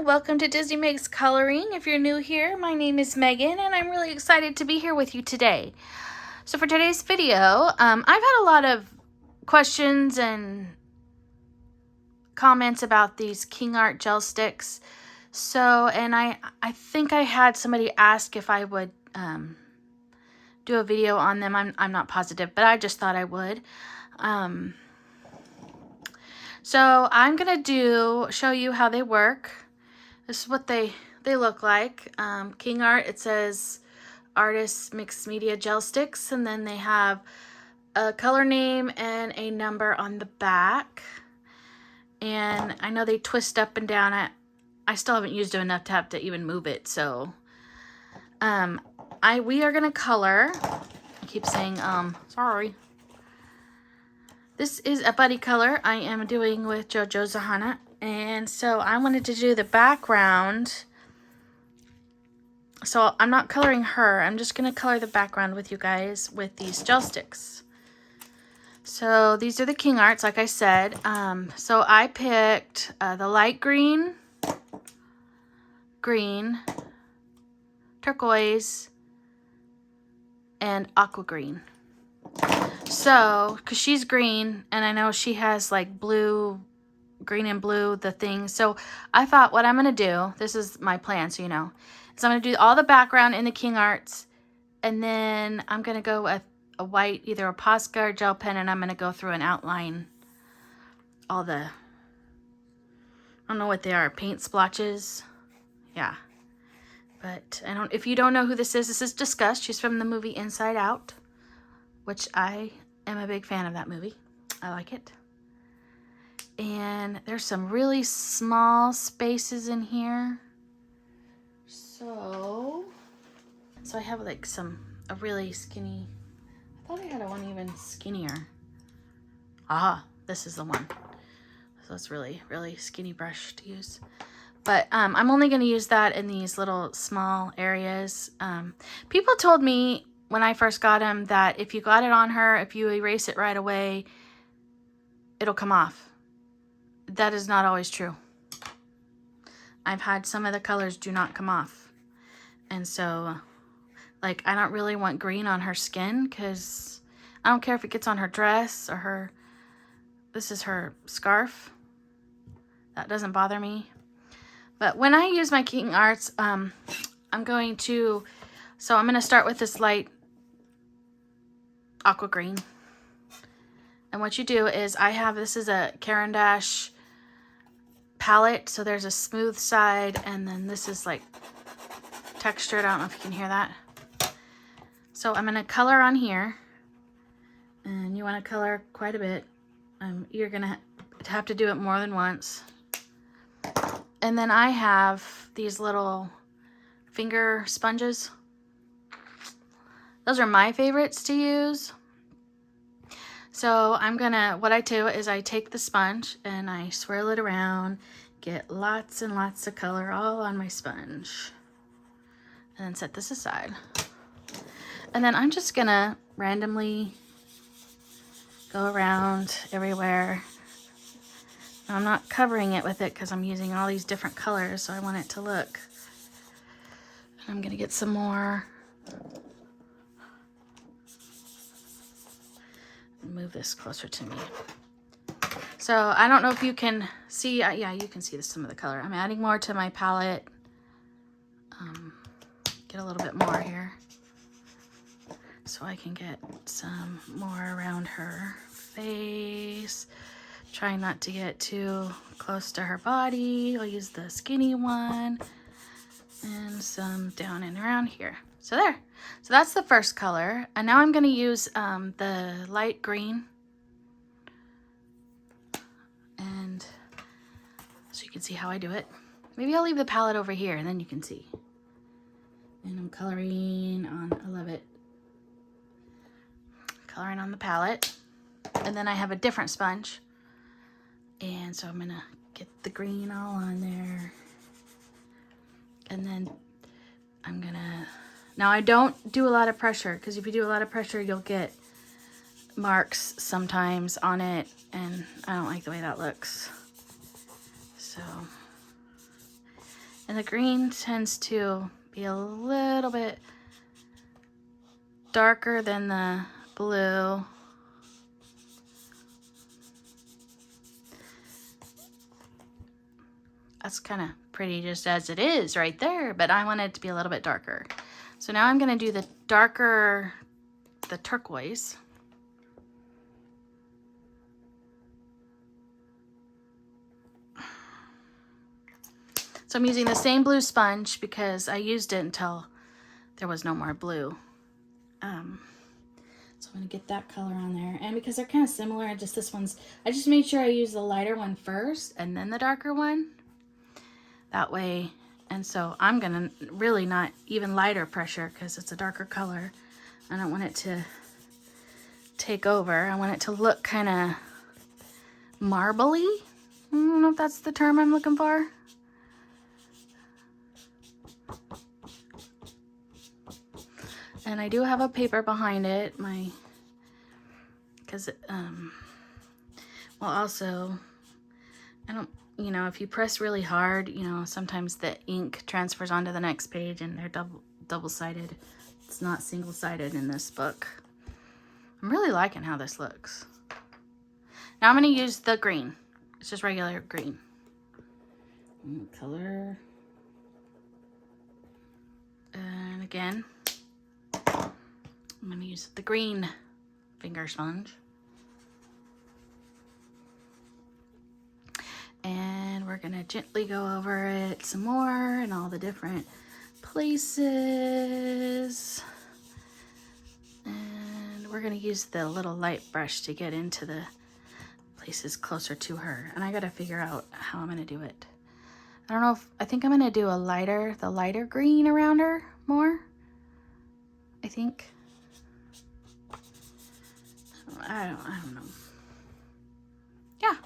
welcome to Disney Makes Coloring. If you're new here, my name is Megan and I'm really excited to be here with you today. So for today's video, I've had a lot of questions and comments about these Kingart Gel Sticks. And I think I had somebody ask if I would do a video on them. I'm not positive, but I just thought I would. So I'm going to show you how they work. This is what they look like. Kingart, it says Artist Mixed Media Gel Sticks, and then they have a color name and a number on the back. And I know they twist up and down. I still haven't used it enough to have to even move it. So we are going to color. I keep saying sorry. This is a buddy color I am doing with JoJo Zahana. And so I wanted to do the background. So I'm not coloring her. I'm just going to color the background with you guys with these gel sticks. So these are the Kingarts, like I said. So I picked the light green, turquoise, and aqua green. So, because she's green, and I know she has like blue, green and blue, the thing. So I thought what I'm going to do, this is my plan, so you know, is I'm going to do all the background in the Kingarts, and then I'm going to go with a white, either a Posca or gel pen, and I'm going to go through and outline all the, I don't know what they are, paint splotches. Yeah. But if you don't know who this is Disgust. She's from the movie Inside Out, which I am a big fan of that movie. I like it. And there's some really small spaces in here. So I have like a really skinny, I thought I had one even skinnier. Aha, this is the one. So it's really, really skinny brush to use. But I'm only going to use that in these little small areas. People told me when I first got them that if you got it on her, if you erase it right away, it'll come off. That is not always true. I've had some of the colors do not come off. And so, like, I don't really want green on her skin because I don't care if it gets on her dress or this is her scarf. That doesn't bother me. But when I use my Kingarts, I'm going to start with this light aqua green. And what you do is this is a Caran d'Ache palette. So there's a smooth side, and then this is like textured. I don't know if you can hear that. So I'm going to color on here, and you want to color quite a bit. You're going to have to do it more than once. And then I have these little finger sponges. Those are my favorites to use. So what I do is I take the sponge and I swirl it around, get lots and lots of color all on my sponge. And then set this aside. And then I'm just gonna randomly go around everywhere. Now, I'm not covering it with it because I'm using all these different colors, so I want it to look. I'm gonna get some more. Move this closer to me. So I don't know if you can see, yeah, you can see some of the color. I'm adding more to my palette. Get a little bit more here so I can get some more around her face. Try not to get too close to her body. I'll use the skinny one and some down and around here. So there. So that's the first color. And now I'm going to use the light green. And so you can see how I do it. Maybe I'll leave the palette over here and then you can see. And I'm coloring on, I love it. Coloring on the palette. And then I have a different sponge. And so I'm going to get the green all on there. And then I'm going to... Now, I don't do a lot of pressure, because if you do a lot of pressure, you'll get marks sometimes on it, and I don't like the way that looks. So And the green tends to be a little bit darker than the blue. That's kind of pretty just as it is right there, but I want it to be a little bit darker. So now I'm going to do the darker, the turquoise. So I'm using the same blue sponge because I used it until there was no more blue. So I'm going to get that color on there. And because they're kind of similar, I just made sure I use the lighter one first and then the darker one. That way, and so I'm going to really not even lighter pressure because it's a darker color. I don't want it to take over. I want it to look kind of marbly. I don't know if that's the term I'm looking for. And I do have a paper behind it, because well, also, I don't, you know, if you press really hard, you know, sometimes the ink transfers onto the next page and they're double-sided. It's not single-sided in this book. I'm really liking how this looks. Now I'm going to use the green. It's just regular green. Color. And again, I'm going to use the green finger sponge. And we're going to gently go over it some more in all the different places. And we're going to use the little light brush to get into the places closer to her. And I got to figure out how I'm going to do it. I don't know if, I think I'm going to do the lighter green around her more. I think. I don't know. Yeah.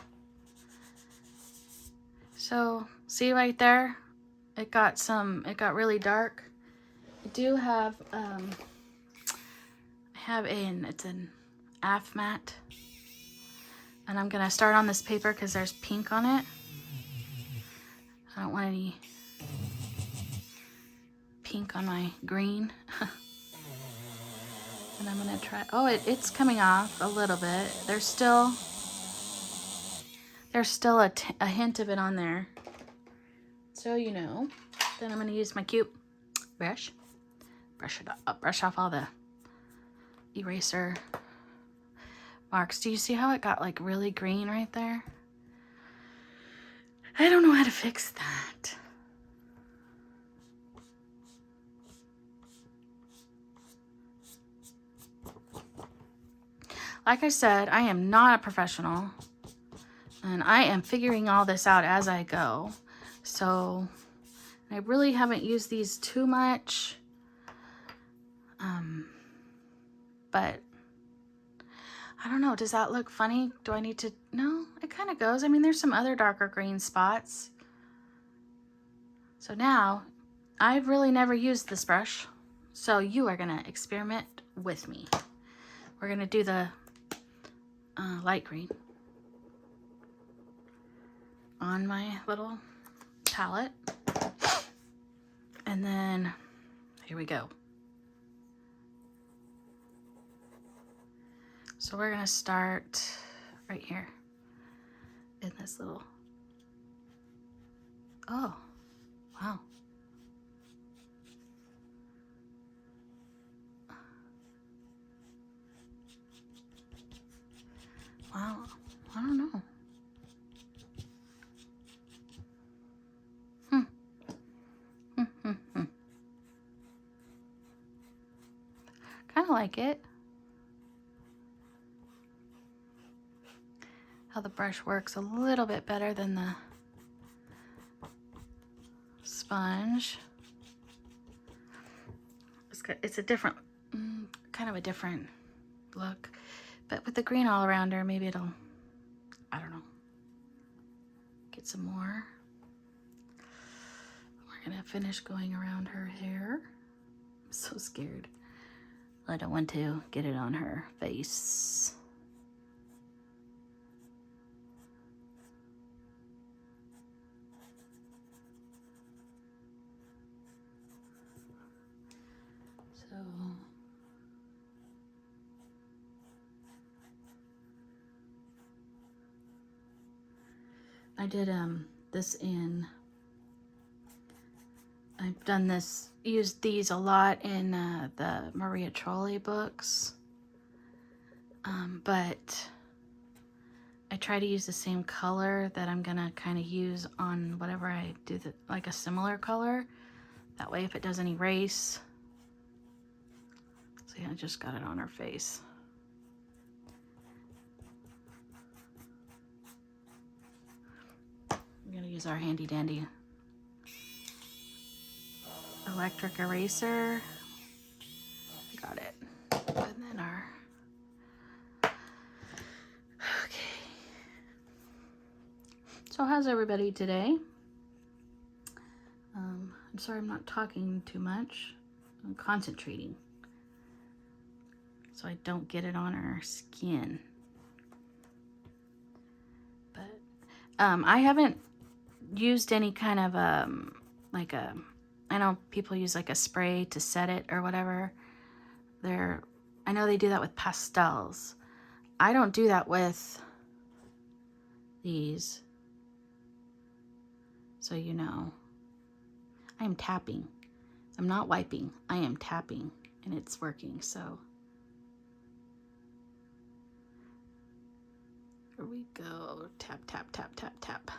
So see right there, it got really dark. I do have, it's an AF matte. And I'm gonna start on this paper because there's pink on it. I don't want any pink on my green. And I'm gonna try, oh, it's coming off a little bit. There's still a hint of it on there. So, you know, then I'm gonna use my cute brush. Brush it up, brush off all the eraser marks. Do you see how it got like really green right there? I don't know how to fix that. Like I said, I am not a professional, and I am figuring all this out as I go. So I really haven't used these too much, but I don't know. Does that look funny? Do I need to? No, it kind of goes. I mean, there's some other darker green spots. So now, I've really never used this brush, so you are gonna experiment with me. We're gonna do the light green on my little palette. And then, here we go. So we're gonna start right here in this little, oh, wow. Wow, I don't know. Kind of like it. How the brush works a little bit better than the sponge. It's a different, kind of a different look. But with the green all around her, maybe it'll, I don't know, get some more. We're gonna finish going around her hair. I'm so scared. I don't want to get it on her face. So I did this in, I've done this, used these a lot in the Maria Trolley books, but I try to use the same color that I'm gonna kind of use on whatever I do, like a similar color. That way if it doesn't erase. See, I just got it on her face. I'm gonna use our handy dandy electric eraser. Got it. And then our, okay. So how's everybody today? I'm sorry I'm not talking too much. I'm concentrating so I don't get it on her skin. But I haven't used any kind of like a, I know people use like a spray to set it or whatever. I know they do that with pastels. I don't do that with these. So you know, I am tapping. I'm not wiping. I am tapping and it's working. So here we go. Tap, tap, tap, tap, tap.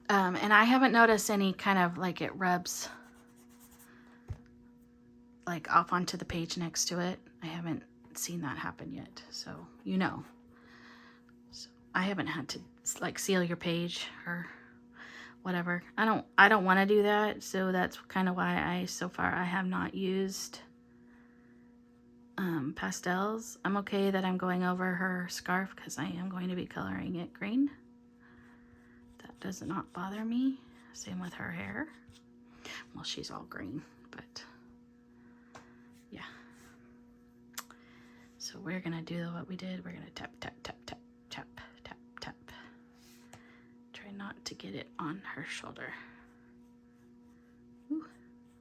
And I haven't noticed any kind of like it rubs like off onto the page next to it. I haven't seen that happen yet. So, you know, so I haven't had to like seal your page or whatever. I don't want to do that. So that's kind of why so far I have not used pastels. I'm okay that I'm going over her scarf because I am going to be coloring it green. That does not bother me. Same with her hair. Well, she's all green, but yeah. So we're gonna do what we did. We're gonna tap, tap, tap, tap, tap, tap, tap. Try not to get it on her shoulder. Ooh,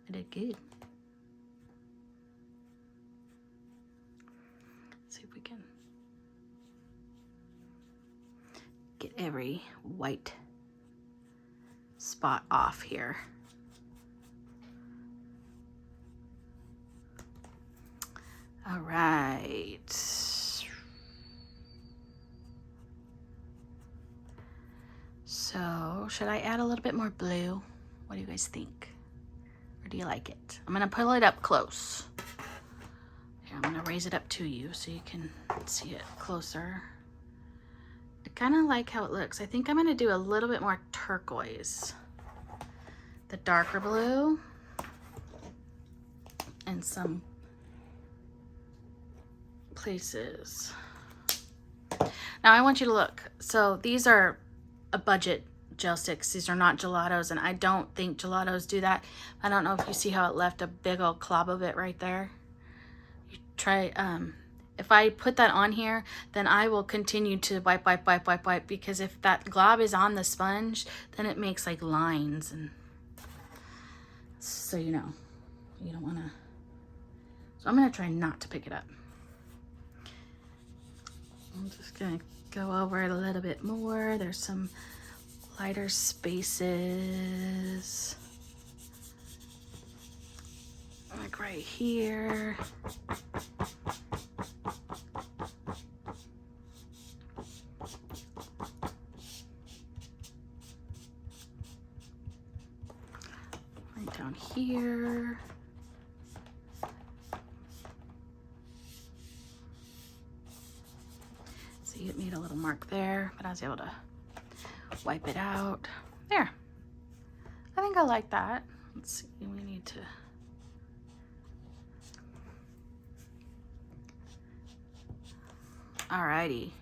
I did good. Let's see if we can get every white spot off here. All right. So, should I add a little bit more blue? What do you guys think? Or do you like it? I'm gonna pull it up close. Here, I'm gonna raise it up to you so you can see it closer. I kind of like how it looks. I think I'm gonna do a little bit more turquoise. The darker blue. And some places. Now I want you to look. So these are a budget gel sticks. These are not gelatos, and I don't think gelatos do that. I don't know if you see how it left a big old clob of it right there. You try, if I put that on here, then I will continue to wipe, wipe, wipe, wipe, wipe, because if that glob is on the sponge, then it makes like lines, and so you know, you don't want to. So I'm going to try not to pick it up. I'm just going to go over it a little bit more. There's some lighter spaces. Like right here. Right down here. It made a little mark there, but I was able to wipe it out. There. I think I like that. Let's see, we need to. Alrighty.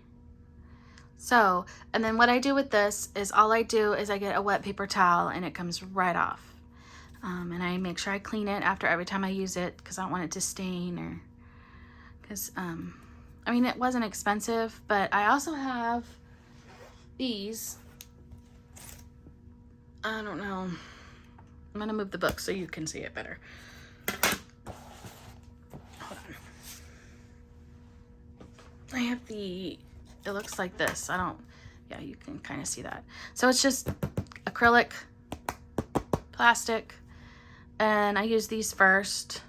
So, and then what I do with this is all I do is I get a wet paper towel and it comes right off. And I make sure I clean it after every time I use it because I don't want it to stain or because, I mean, it wasn't expensive, but I also have these. I don't know. I'm going to move the book so you can see it better. I have the, it looks like this. Yeah, you can kind of see that. So it's just acrylic, plastic, and I use these first.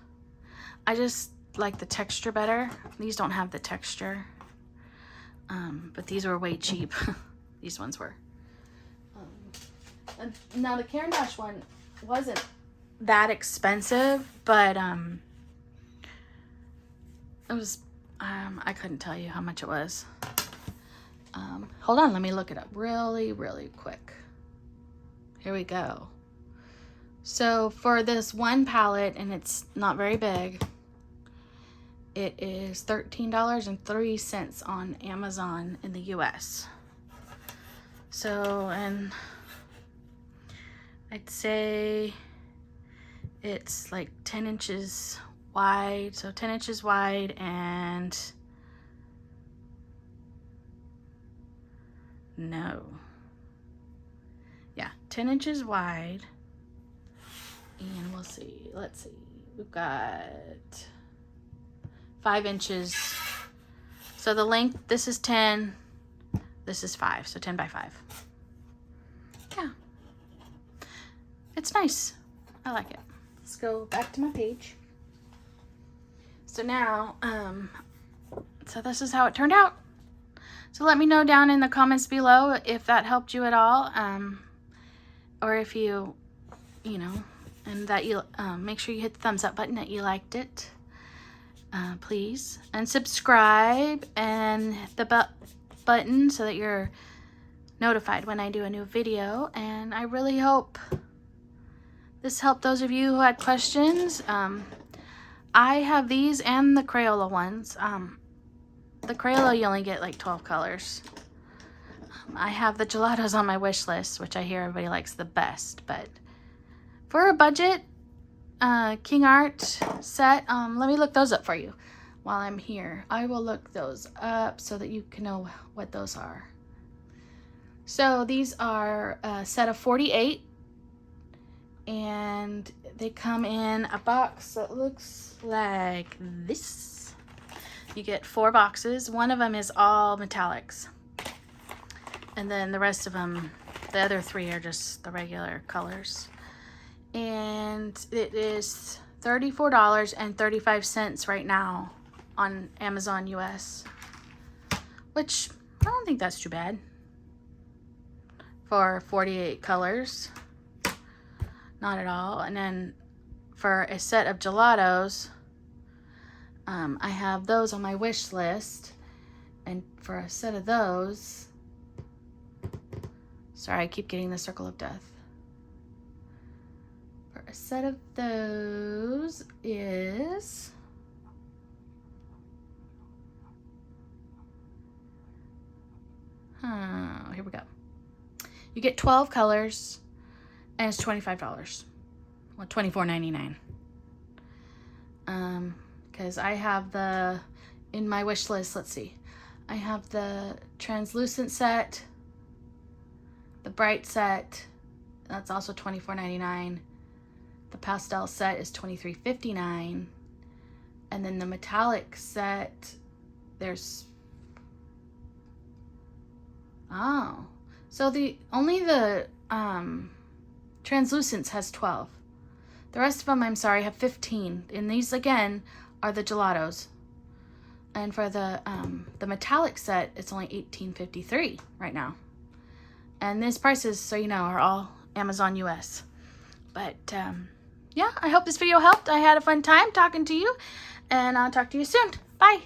I just like the texture better. These don't have the texture, but these were way cheap. These ones were. And now the Caran d'Ache one wasn't that expensive, but it was, I couldn't tell you how much it was. Hold on, let me look it up really, really quick. Here we go. So for this one palette, and it's not very big, it is $13.03 on Amazon in the US. So, and I'd say it's like 10 inches wide. So 10 inches wide and no. Yeah, 10 inches wide. And we'll see. Let's see. We've got 5 inches. So the length, this is 10. This is 5. So 10 by 5. Yeah. It's nice. I like it. Let's go back to my page. So now, so this is how it turned out. So let me know down in the comments below if that helped you at all, or if you know, and that you, make sure you hit the thumbs up button that you liked it, please, and subscribe and hit the button so that you're notified when I do a new video. And I really hope this helped those of you who had questions. I have these and the Crayola ones. The Crayola, you only get like 12 colors. I have the gelatos on my wish list, which I hear everybody likes the best. But for a budget Kingart set, let me look those up for you while I'm here. I will look those up so that you can know what those are. So these are a set of 48. And they come in a box that looks like this. You get 4 boxes. One of them is all metallics. And then the rest of them, the other 3 are just the regular colors. And it is $34.35 right now on Amazon US. Which, I don't think that's too bad. For 48 colors. Not at all. And then for a set of gelatos, I have those on my wish list. And for a set of those, sorry, I keep getting the circle of death. For a set of those is here we go. You get 12 colors. And it's $25. Well, $24.99. Because I have in my wish list, let's see. I have the translucent set, the bright set, that's also $24.99. The pastel set is $23.59. And then the metallic set, there's, so only the translucents has 12. The rest of them, I'm sorry, have 15. And these again are the gelatos. And for the metallic set, it's only $18.53 right now. And these prices, so you know, are all Amazon US. But yeah, I hope this video helped. I had a fun time talking to you, and I'll talk to you soon. Bye.